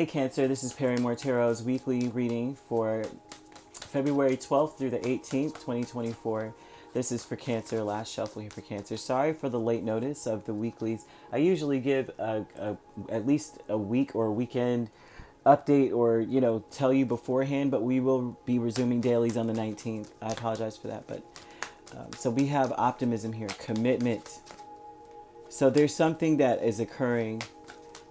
Hey Cancer, this is Perrymore Tarot's weekly reading for February 12th through the 18th, 2024. This is for Cancer, last shuffle here for Cancer. Sorry for the late notice of the weeklies. I usually give at least a week or weekend update or, tell you beforehand, but we will be resuming dailies on the 19th. I apologize for that, but so we have optimism here, commitment. So there's something that is occurring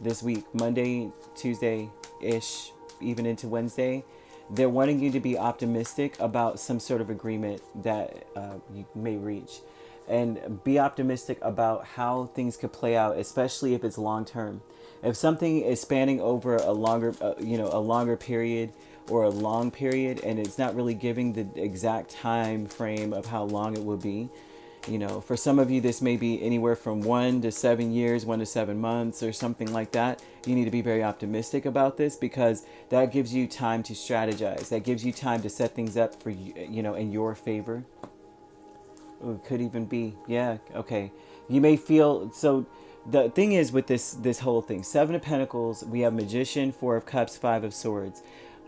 this week, Monday, Tuesday-ish, even into Wednesday. They're wanting you to be optimistic about some sort of agreement that you may reach, and be optimistic about how things could play out, especially if it's long term. If something is spanning over a longer, a longer period or a long period, and it's not really giving the exact time frame of how long it will be. For some of you, this may be anywhere from 1 to 7 years, 1 to 7 months, or something like that. You need to be very optimistic about this, because that gives you time to strategize. That gives you time to set things up for you, in your favor. Ooh, could even be, yeah, okay. You may feel, so the thing is with this whole thing, Seven of Pentacles, we have Magician, Four of Cups, Five of Swords.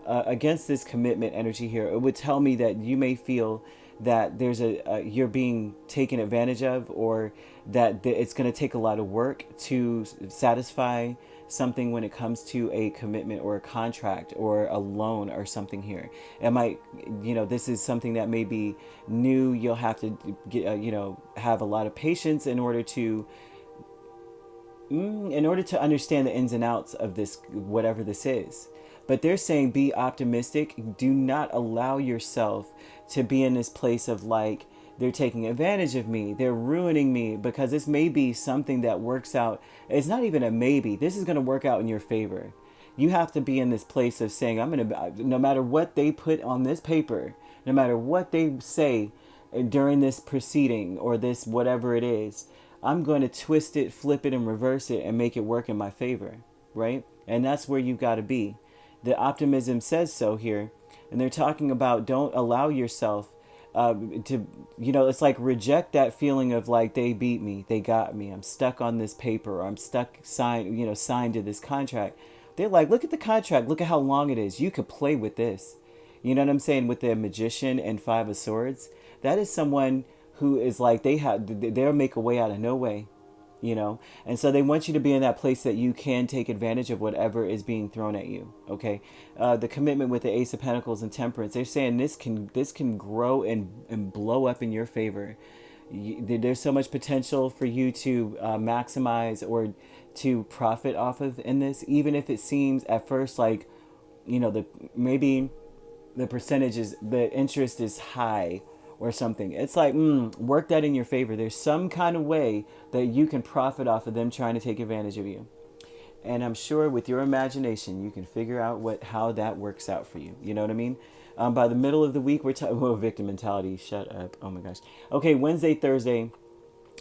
Against this commitment energy here, it would tell me that you may feel that there's you're being taken advantage of, or that it's going to take a lot of work to satisfy something when it comes to a commitment or a contract or a loan or something here. It might, this is something that may be new. You'll have to get, have a lot of patience in order to understand the ins and outs of this, whatever this is. But they're saying be optimistic. Do not allow yourself to be in this place of like, they're taking advantage of me, they're ruining me, because this may be something that works out. It's not even a maybe. This is going to work out in your favor. You have to be in this place of saying, I'm going to, no matter what they put on this paper, no matter what they say during this proceeding or this whatever it is, I'm going to twist it, flip it, and reverse it and make it work in my favor, right? And that's where you've got to be. The optimism says so here. And they're talking about don't allow yourself to, it's like reject that feeling of like they beat me, they got me, I'm stuck on this paper, or I'm stuck signed to this contract. They're like, look at the contract, look at how long it is. You could play with this. You know what I'm saying? With the Magician and Five of Swords, that is someone who is like they'll make a way out of no way. And so they want you to be in that place that you can take advantage of whatever is being thrown at you. Okay. The commitment with the Ace of Pentacles and Temperance, they're saying this can grow and blow up in your favor. There's so much potential for you to maximize or to profit off of in this, even if it seems at first like, maybe the the interest is high or something. It's like, work that in your favor. There's some kind of way that you can profit off of them trying to take advantage of you. And I'm sure with your imagination, you can figure out how that works out for you. You know what I mean? By the middle of the week, we're talking about victim mentality. Shut up. Oh my gosh. Okay, Wednesday, Thursday,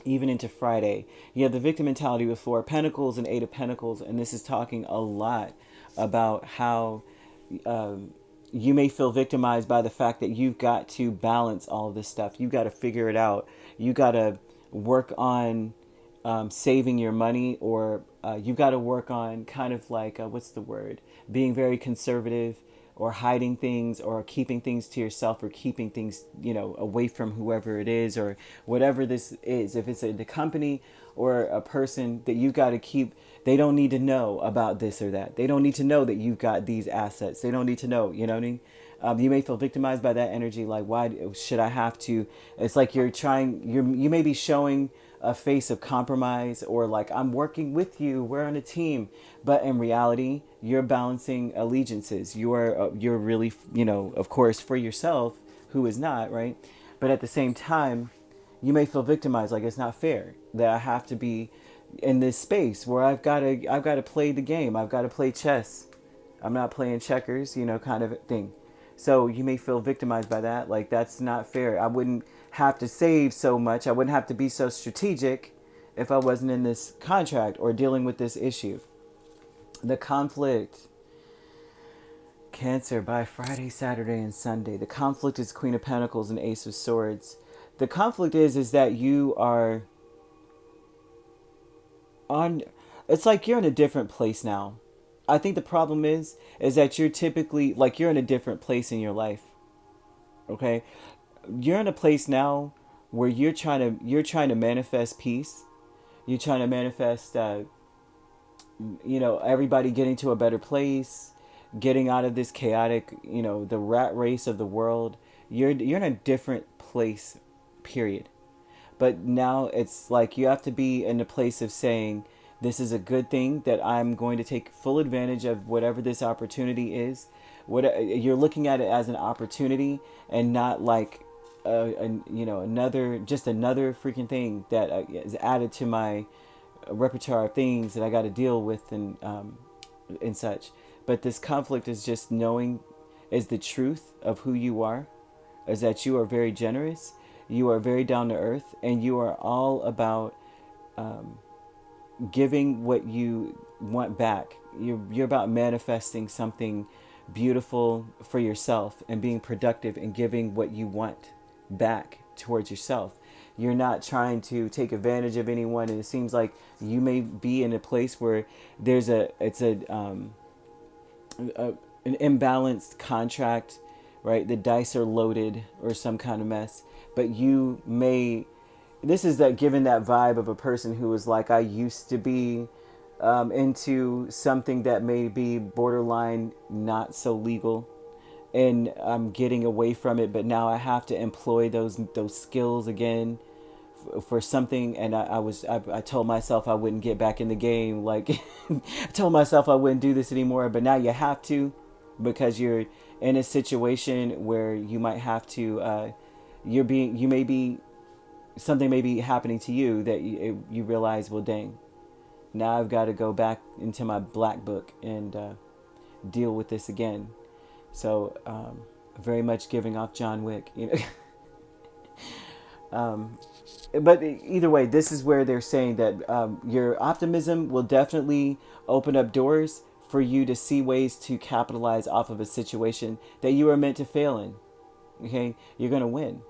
even into Friday, you have the victim mentality with Four of Pentacles and Eight of Pentacles. And this is talking a lot about how you may feel victimized by the fact that you've got to balance all of this stuff. You've got to figure it out. You got to work on saving your money, or you've got to work on kind of like, what's the word? Being very conservative, or hiding things, or keeping things to yourself, or keeping things, away from whoever it is, or whatever this is. If it's the company or a person that you've got to keep, they don't need to know about this or that. They don't need to know that you've got these assets. They don't need to know, you know what I mean? You may feel victimized by that energy. Like, why should I have to? It's like you may be showing a face of compromise, or like, I'm working with you, we're on a team. But in reality, you're balancing allegiances. You're really, of course, for yourself, who is not, right? But at the same time, you may feel victimized, like it's not fair that I have to be in this space where I've got to play the game. I've got to play chess. I'm not playing checkers, kind of thing. So you may feel victimized by that. Like, that's not fair. I wouldn't have to save so much. I wouldn't have to be so strategic if I wasn't in this contract or dealing with this issue. The conflict. Cancer, by Friday, Saturday, and Sunday. The conflict is Queen of Pentacles and Ace of Swords. The conflict is that you are on, it's like you're in a different place now. I think the problem is that you're typically like you're in a different place in your life. Okay, you're in a place now where you're trying to manifest peace. You're trying to manifest, everybody getting to a better place, getting out of this chaotic, the rat race of the world. You're in a different place, period. But now it's like you have to be in a place of saying, this is a good thing that I'm going to take full advantage of whatever this opportunity is. What you're looking at it as an opportunity and not like another freaking thing that is added to my repertoire of things that I got to deal with and such. But this conflict is just knowing is the truth of who you are, is that you are very generous, you are very down to earth, and you are all about giving what you want back. You're about manifesting something beautiful for yourself and being productive and giving what you want back towards yourself. You're not trying to take advantage of anyone, and it seems like you may be in a place where there's an imbalanced contract, right? The dice are loaded or some kind of mess, but you may. This is that given that vibe of a person who is like, I used to be into something that may be borderline not so legal, and I'm getting away from it, but now I have to employ those skills again for something. And I told myself I wouldn't get back in the game, like I told myself I wouldn't do this anymore, but now you have to, because you're in a situation where you might have to something may be happening to you that you realize, well, dang, now I've got to go back into my black book and deal with this again. So very much giving off John Wick, but either way, this is where they're saying that your optimism will definitely open up doors for you to see ways to capitalize off of a situation that you were meant to fail in. Okay, you're gonna win.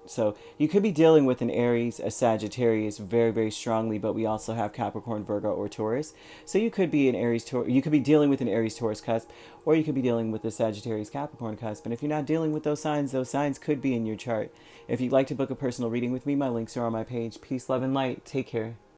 So you could be dealing with an Aries, a Sagittarius very, very strongly, but we also have Capricorn, Virgo, or Taurus. So you could be you could be dealing with an Aries, Taurus cusp, or you could be dealing with a Sagittarius, Capricorn cusp. And if you're not dealing with those signs could be in your chart. If you'd like to book a personal reading with me, my links are on my page. Peace, love, and light. Take care.